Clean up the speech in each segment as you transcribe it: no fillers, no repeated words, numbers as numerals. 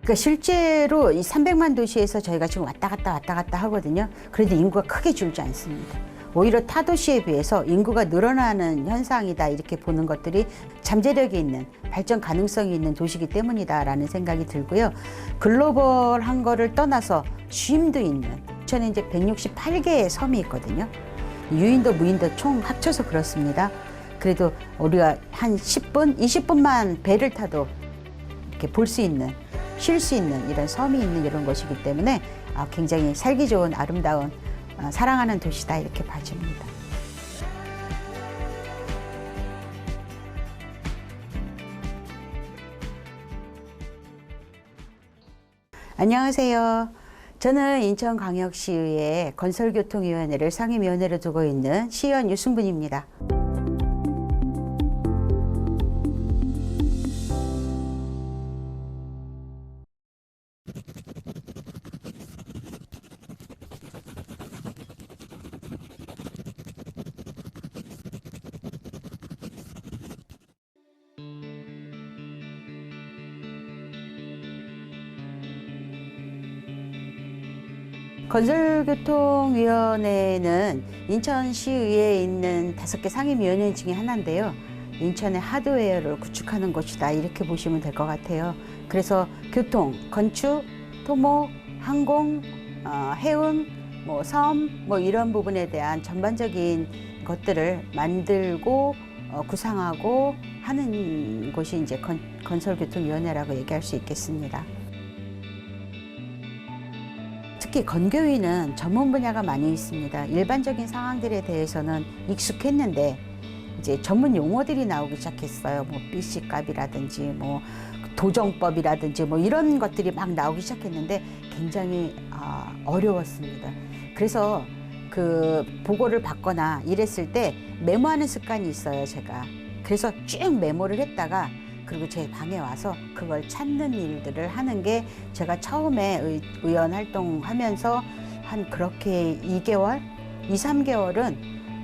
그러니까 실제로 이 300만 도시에서 저희가 지금 왔다 갔다 하거든요. 그런데 인구가 크게 줄지 않습니다. 오히려 타 도시에 비해서 인구가 늘어나는 현상이다 이렇게 보는 것들이 잠재력이 있는 발전 가능성이 있는 도시이기 때문이다라는 생각이 들고요. 글로벌한 거를 떠나서 쉼도 있는 인천에 이제 168개의 섬이 있거든요. 유인도 무인도 총 합쳐서 그렇습니다. 그래도 우리가 한 10분, 20분만 배를 타도 이렇게 볼 수 있는, 쉴 수 있는 이런 섬이 있는 이런 곳이기 때문에 굉장히 살기 좋은 아름다운 사랑하는 도시다 이렇게 봐집니다. 안녕하세요. 저는 인천광역시의회 건설교통위원회를 상임위원회로 두고 있는 시의원 유승분입니다. 건설교통위원회는 인천시의회에 있는 5개 상임위원회 중에 하나인데요. 인천의 하드웨어를 구축하는 곳이다 이렇게 보시면 될 것 같아요. 그래서 교통, 건축, 토목, 항공, 해운, 섬 이런 부분에 대한 전반적인 것들을 만들고 구상하고 하는 곳이 이제 건설교통위원회라고 얘기할 수 있겠습니다. 특히 건교위는 전문 분야가 많이 있습니다. 일반적인 상황들에 대해서는 익숙했는데 이제 전문 용어들이 나오기 시작했어요. BC 값이라든지 도정법이라든지 이런 것들이 막 나오기 시작했는데 굉장히 어려웠습니다. 그래서 그 보고를 받거나 이랬을 때 메모하는 습관이 있어요, 제가. 그래서 쭉 메모를 했다가 그리고 제 방에 와서 그걸 찾는 일들을 하는 게 제가 처음에 의원 활동하면서 한 그렇게 2개월, 2, 3개월은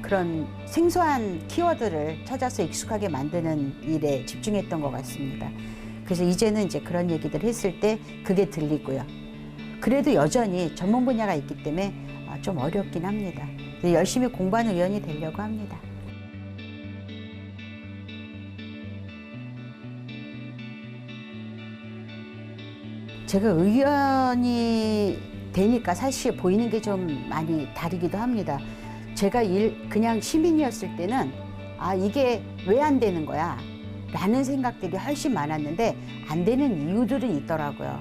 그런 생소한 키워드를 찾아서 익숙하게 만드는 일에 집중했던 것 같습니다. 그래서 이제는 이제 그런 얘기들 했을 때 그게 들리고요. 그래도 여전히 전문 분야가 있기 때문에 좀 어렵긴 합니다. 열심히 공부하는 의원이 되려고 합니다. 제가 의원이 되니까 사실 보이는 게 좀 많이 다르기도 합니다. 제가 그냥 시민이었을 때는 이게 왜 안 되는 거야? 라는 생각들이 훨씬 많았는데 안 되는 이유들은 있더라고요.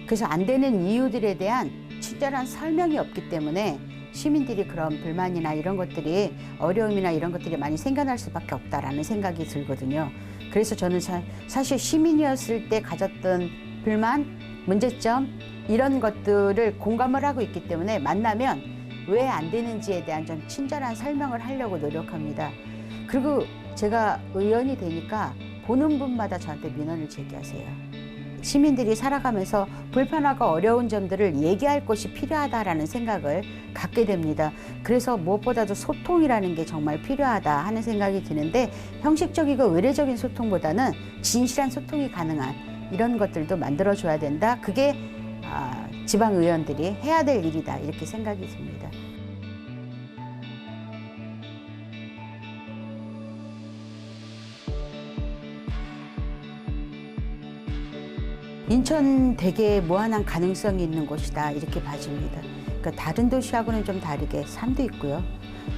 그래서 안 되는 이유들에 대한 친절한 설명이 없기 때문에 시민들이 그런 불만이나 이런 것들이 어려움이나 이런 것들이 많이 생겨날 수밖에 없다라는 생각이 들거든요. 그래서 저는 사실 시민이었을 때 가졌던 불만, 문제점 이런 것들을 공감을 하고 있기 때문에 만나면 왜 안 되는지에 대한 좀 친절한 설명을 하려고 노력합니다. 그리고 제가 의원이 되니까 보는 분마다 저한테 민원을 제기하세요. 시민들이 살아가면서 불편하고 어려운 점들을 얘기할 곳이 필요하다라는 생각을 갖게 됩니다. 그래서 무엇보다도 소통이라는 게 정말 필요하다 하는 생각이 드는데 형식적이고 의례적인 소통보다는 진실한 소통이 가능한 이런 것들도 만들어줘야 된다. 그게 지방의원들이 해야 될 일이다 이렇게 생각이 듭니다. 인천 되게 무한한 가능성이 있는 곳이다 이렇게 봐집니다. 그러니까 다른 도시하고는 좀 다르게 산도 있고요.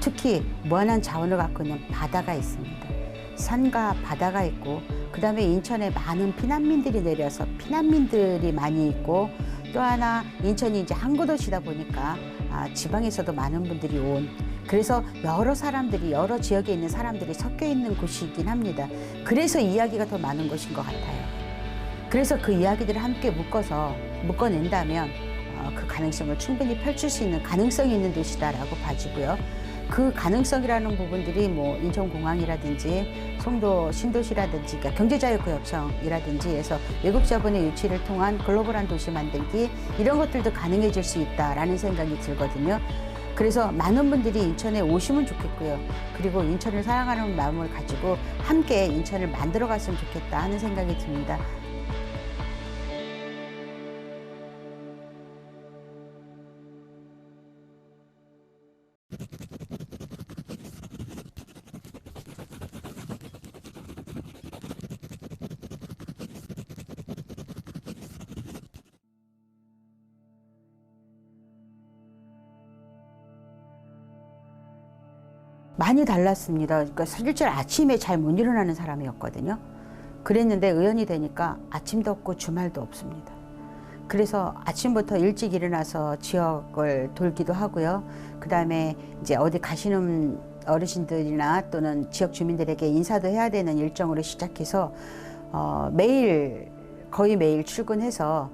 특히 무한한 자원을 갖고 있는 바다가 있습니다. 산과 바다가 있고 그다음에 인천에 많은 피난민들이 내려서 피난민들이 많이 있고 또 하나 인천이 이제 항구도시다 보니까 지방에서도 많은 분들이 그래서 여러 사람들이 여러 지역에 있는 사람들이 섞여 있는 곳이긴 합니다. 그래서 이야기가 더 많은 곳인 것 같아요. 그래서 그 이야기들을 함께 묶어낸다면 그 가능성을 충분히 펼칠 수 있는 가능성이 있는 도시다라고 봐지고요. 그 가능성이라는 부분들이 인천공항이라든지 송도 신도시라든지 그러니까 경제자유구역청이라든지 해서 외국 자본의 유치를 통한 글로벌한 도시 만들기 이런 것들도 가능해질 수 있다라는 생각이 들거든요. 그래서 많은 분들이 인천에 오시면 좋겠고요. 그리고 인천을 사랑하는 마음을 가지고 함께 인천을 만들어 갔으면 좋겠다 하는 생각이 듭니다. 많이 달랐습니다. 그러니까 실제로 아침에 잘 못 일어나는 사람이었거든요. 그랬는데 의원이 되니까 아침도 없고 주말도 없습니다. 그래서 아침부터 일찍 일어나서 지역을 돌기도 하고요. 그다음에 이제 어디 가시는 어르신들이나 또는 지역 주민들에게 인사도 해야 되는 일정으로 시작해서 거의 매일 출근해서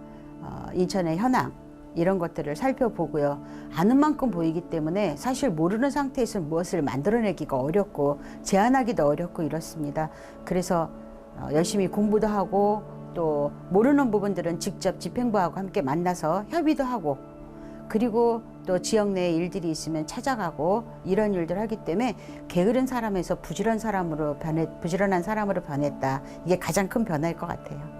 인천의 현황 이런 것들을 살펴보고요. 아는 만큼 보이기 때문에 사실 모르는 상태에서 무엇을 만들어내기가 어렵고 제안하기도 어렵고 이렇습니다. 그래서 열심히 공부도 하고 또 모르는 부분들은 직접 집행부하고 함께 만나서 협의도 하고 그리고 또 지역 내에 일들이 있으면 찾아가고 이런 일들 하기 때문에 게으른 사람에서 부지런한 사람으로 변했다. 이게 가장 큰 변화일 것 같아요.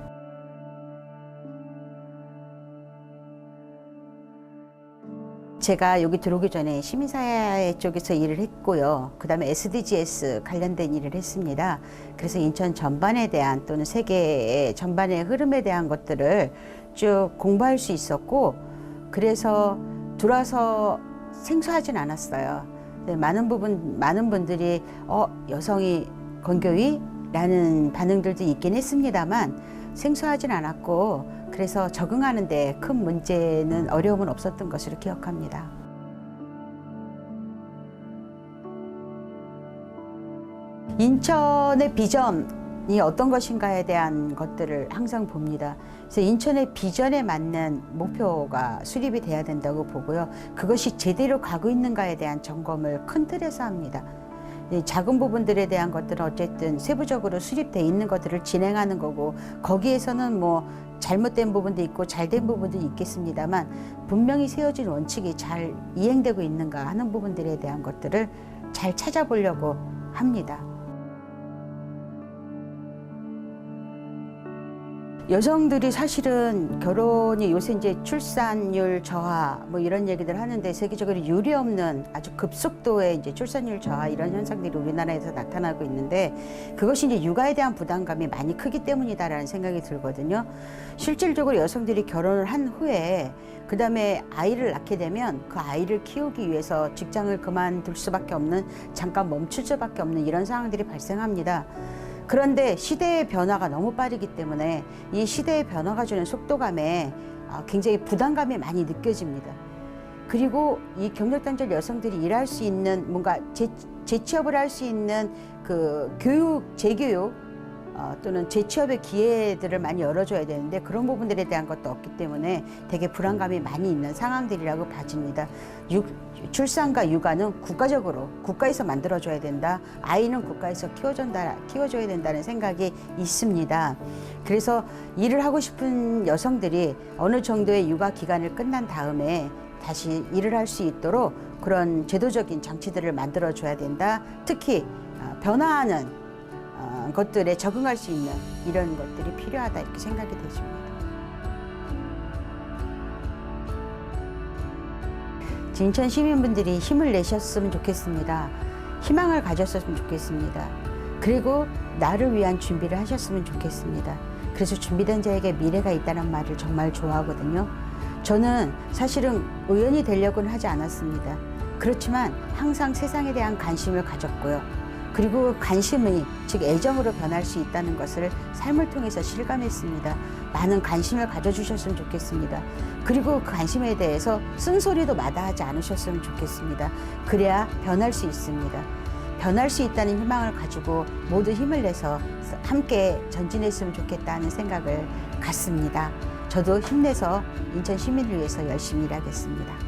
제가 여기 들어오기 전에 시민사회 쪽에서 일을 했고요. 그 다음에 SDGs 관련된 일을 했습니다. 그래서 인천 전반에 대한 또는 세계의 전반의 흐름에 대한 것들을 쭉 공부할 수 있었고 그래서 들어와서 생소하진 않았어요. 많은 분들이 여성이 건교위? 라는 반응들도 있긴 했습니다만 생소하진 않았고 그래서 적응하는 데 큰 문제는 어려움은 없었던 것으로 기억합니다. 인천의 비전이 어떤 것인가에 대한 것들을 항상 봅니다. 그래서 인천의 비전에 맞는 목표가 수립이 돼야 된다고 보고요. 그것이 제대로 가고 있는가에 대한 점검을 큰 틀에서 합니다. 작은 부분들에 대한 것들은 어쨌든 세부적으로 수립되어 있는 것들을 진행하는 거고 거기에서는 뭐 잘못된 부분도 있고 잘된 부분도 있겠습니다만 분명히 세워진 원칙이 잘 이행되고 있는가 하는 부분들에 대한 것들을 잘 찾아보려고 합니다. 여성들이 사실은 결혼이 요새 이제 출산율 저하 뭐 이런 얘기들 하는데 세계적으로 유례 없는 아주 급속도의 이제 출산율 저하 이런 현상들이 우리나라에서 나타나고 있는데 그것이 이제 육아에 대한 부담감이 많이 크기 때문이다라는 생각이 들거든요. 실질적으로 여성들이 결혼을 한 후에 그 다음에 아이를 낳게 되면 그 아이를 키우기 위해서 직장을 그만둘 수밖에 없는 잠깐 멈출 수밖에 없는 이런 상황들이 발생합니다. 그런데 시대의 변화가 너무 빠르기 때문에 이 시대의 변화가 주는 속도감에 굉장히 부담감이 많이 느껴집니다. 그리고 이 경력단절 여성들이 일할 수 있는 뭔가 재취업을 할 수 있는 그 재교육 또는 재취업의 기회들을 많이 열어줘야 되는데 그런 부분들에 대한 것도 없기 때문에 되게 불안감이 많이 있는 상황들이라고 봐집니다. 출산과 육아는 국가에서 만들어줘야 된다. 아이는 국가에서 키워줘야 된다는 생각이 있습니다. 그래서 일을 하고 싶은 여성들이 어느 정도의 육아 기간을 끝난 다음에 다시 일을 할 수 있도록 그런 제도적인 장치들을 만들어줘야 된다. 특히 변화하는 것들에 적응할 수 있는 이런 것들이 필요하다 이렇게 생각이 되십니다. 인천 시민분들이 힘을 내셨으면 좋겠습니다. 희망을 가졌으면 좋겠습니다. 그리고 나를 위한 준비를 하셨으면 좋겠습니다. 그래서 준비된 자에게 미래가 있다는 말을 정말 좋아하거든요. 저는 사실은 의원이 되려고는 하지 않았습니다. 그렇지만 항상 세상에 대한 관심을 가졌고요. 그리고 관심이 즉 애정으로 변할 수 있다는 것을 삶을 통해서 실감했습니다. 많은 관심을 가져주셨으면 좋겠습니다. 그리고 그 관심에 대해서 쓴소리도 마다하지 않으셨으면 좋겠습니다. 그래야 변할 수 있습니다. 변할 수 있다는 희망을 가지고 모두 힘을 내서 함께 전진했으면 좋겠다는 생각을 갖습니다. 저도 힘내서 인천 시민을 위해서 열심히 일하겠습니다.